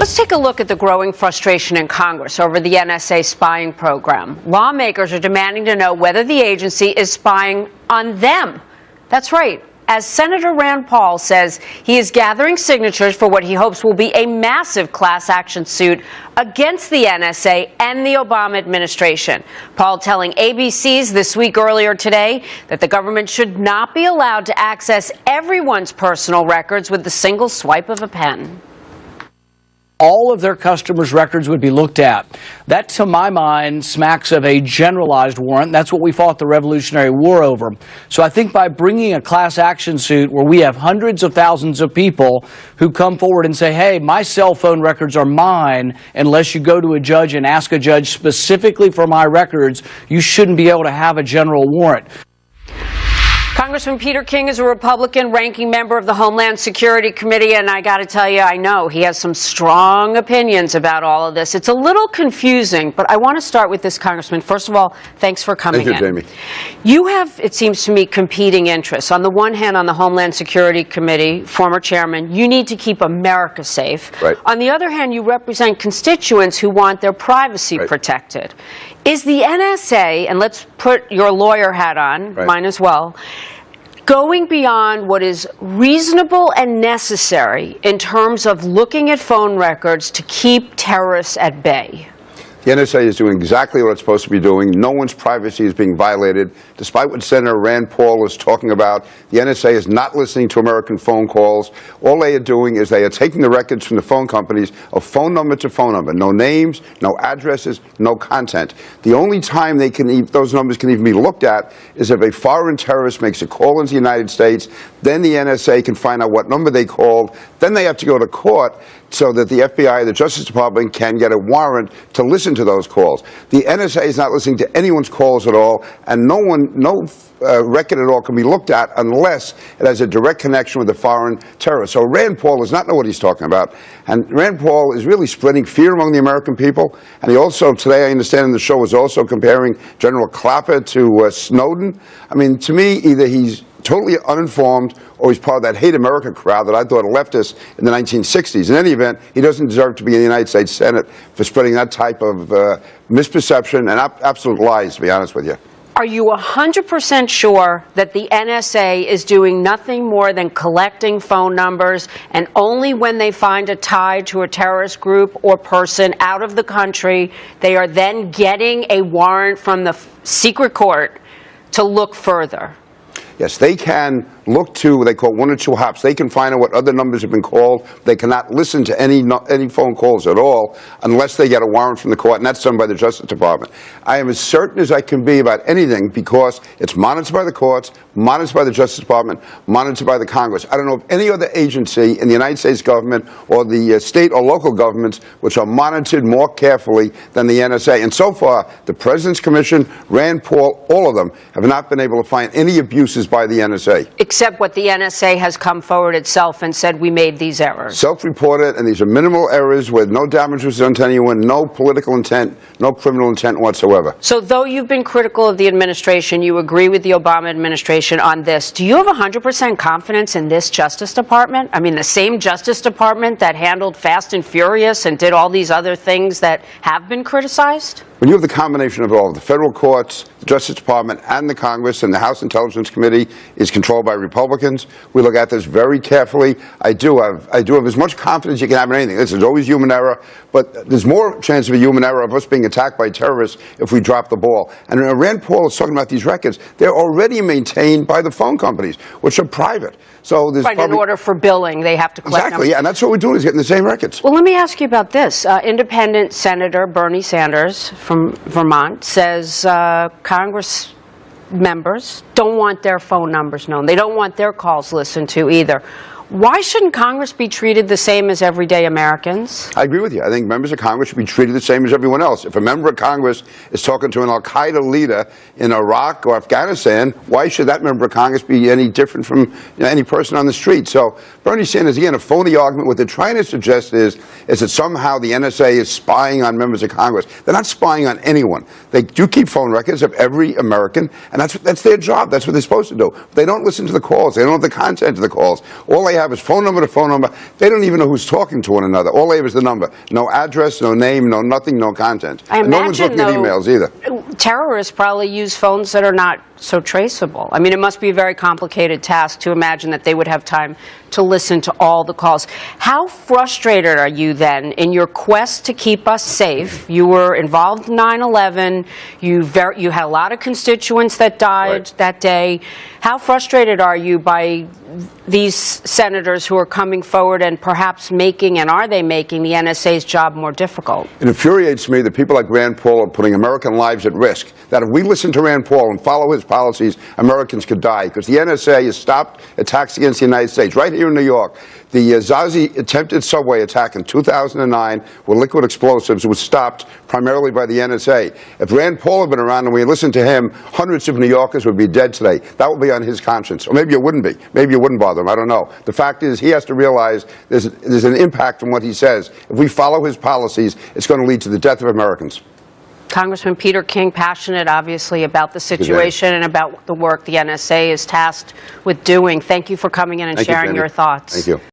Let's take a look at the growing frustration in Congress over the NSA spying program. Lawmakers are demanding to know whether the agency is spying on them. That's right. As Senator Rand Paul says, he is gathering signatures for what he hopes will be a massive class action suit against the NSA and the Obama administration. Paul telling ABC's This Week earlier today that the government should not be allowed to access everyone's personal records with the single swipe of a pen. All of their customers' records would be looked at. That, to my mind, smacks of a generalized warrant. That's what we fought the Revolutionary War over. So I think by bringing a class action suit where we have hundreds of thousands of people who come forward and say, hey, my cell phone records are mine, unless you go to a judge and ask a judge specifically for my records, you shouldn't be able to have a general warrant. Congressman Peter King is a Republican ranking member of the Homeland Security Committee, and I got to tell you, I know he has some strong opinions about all of this. It's a little confusing, but I want to start with this, Congressman. First of all, thanks for coming in. Thank you, Jamie. You have, it seems to me, competing interests. On the one hand, on the Homeland Security Committee, former chairman, you need to keep America safe. Right. On the other hand, you represent constituents who want their privacy protected. Is the NSA, and let's put your lawyer hat on, mine as well, going beyond what is reasonable and necessary in terms of looking at phone records to keep terrorists at bay? The NSA is doing exactly what it's supposed to be doing. No one's privacy is being violated. Despite what Senator Rand Paul is talking about, the NSA is not listening to American phone calls. All they are doing is they are taking the records from the phone companies of phone number to phone number. No names, no addresses, no content. The only time they can those numbers can even be looked at is if a foreign terrorist makes a call into the United States. Then the NSA can find out what number they called. Then they have to go to court so that the FBI, the Justice Department, can get a warrant to listen to those calls. The NSA is not listening to anyone's calls at all, and no record at all can be looked at unless it has a direct connection with a foreign terrorist. So Rand Paul does not know what he's talking about, and Rand Paul is really spreading fear among the American people. And he also, today I understand in the show, was also comparing General Clapper to Snowden. I mean, to me, either he's totally uninformed, or he's part of that hate America crowd that I thought leftists in the 1960s. In any event, he doesn't deserve to be in the United States Senate for spreading that type of misperception and absolute lies, to be honest with you. Are you 100% sure that the NSA is doing nothing more than collecting phone numbers, and only when they find a tie to a terrorist group or person out of the country, they are then getting a warrant from the secret court to look further? Yes, they can look to what they call one or two hops. They can find out what other numbers have been called. They cannot listen to any phone calls at all unless they get a warrant from the court, and that's done by the Justice Department. I am as certain as I can be about anything because it's monitored by the courts, monitored by the Justice Department, monitored by the Congress. I don't know of any other agency in the United States government or the state or local governments which are monitored more carefully than the NSA. And so far, the President's Commission, Rand Paul, all of them have not been able to find any abuses by the NSA. Except what the NSA has come forward itself and said we made these errors. Self-reported, and these are minimal errors where no damage was done to anyone, no political intent, no criminal intent whatsoever. So though you've been critical of the administration, you agree with the Obama administration on this. Do you have 100% confidence in this Justice Department? I mean, the same Justice Department that handled Fast and Furious and did all these other things that have been criticized? When you have the combination of all of the federal courts, the Justice Department, and the Congress, and the House Intelligence Committee is controlled by Republicans, we look at this very carefully. I do have as much confidence you can have in anything. This is always human error, but there's more chance of a human error of us being attacked by terrorists if we drop the ball. And Rand Paul is talking about these records. They're already maintained by the phone companies, which are private. So there's in order for billing, they have to collect Exactly, yeah, and that's what we're doing, is getting the same records. Well, let me ask you about this. Independent Senator Bernie Sanders from Vermont says Congress members don't want their phone numbers known. They don't want their calls listened to either. Why shouldn't Congress be treated the same as everyday Americans? I agree with you. I think members of Congress should be treated the same as everyone else. If a member of Congress is talking to an al-Qaeda leader in Iraq or Afghanistan, why should that member of Congress be any different from any person on the street? So Bernie Sanders, again, a phony argument. What they're trying to suggest is that somehow the NSA is spying on members of Congress. They're not spying on anyone. They do keep phone records of every American, and that's their job. That's what they're supposed to do. But they don't listen to the calls. They don't know the content of the calls. All they have is phone number to phone number. They don't even know who's talking to one another. All they have is the number. No address, no name, no nothing, no content. I And no one's imagine, looking at emails either. Terrorists probably use phones that are not so traceable. I mean, it must be a very complicated task to imagine that they would have time to listen to all the calls. How frustrated are you then in your quest to keep us safe? You were involved in 9/11. You had a lot of constituents that died that day. How frustrated are you by these senators who are coming forward and perhaps making, and are they making, the NSA's job more difficult? It infuriates me that people like Rand Paul are putting American lives at risk. That if we listen to Rand Paul and follow his policies, Americans could die. Because the NSA has stopped attacks against the United States. Right here in New York, the Zazi attempted subway attack in 2009 with liquid explosives was stopped primarily by the NSA. If Rand Paul had been around and we listened to him, hundreds of New Yorkers would be dead today. That would be on his conscience. Or maybe it wouldn't be. Maybe it wouldn't bother him. I don't know. The fact is, he has to realize there's an impact from what he says. If we follow his policies, it's going to lead to the death of Americans. Congressman Peter King, passionate, obviously, about the situation and about the work the NSA is tasked with doing. Thank you for coming in and sharing your thoughts. Thank you.